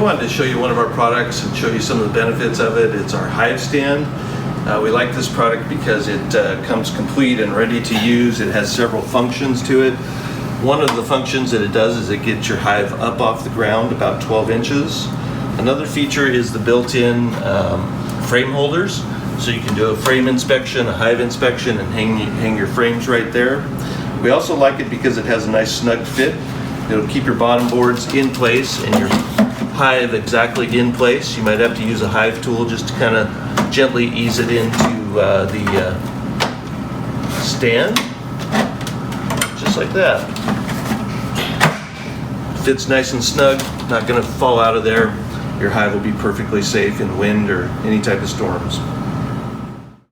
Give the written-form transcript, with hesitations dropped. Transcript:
wanted to show you one of our products and show you some of the benefits of it. It's our Hive Stand. We like this product because it comes complete and ready to use. It has several functions to it. One of the functions that it does is it gets your hive up off the ground about 12 inches. Another feature is the built-in frame holders. So you can do a frame inspection, a hive inspection, and hang your frames right there. We also like it because it has a nice snug fit. It'll keep your bottom boards in place and your hive exactly in place. You might have to use a hive tool just to kind of gently ease it into the stand, just like that. Fits nice and snug, not going to fall out of there. Your hive will be perfectly safe in wind or any type of storms.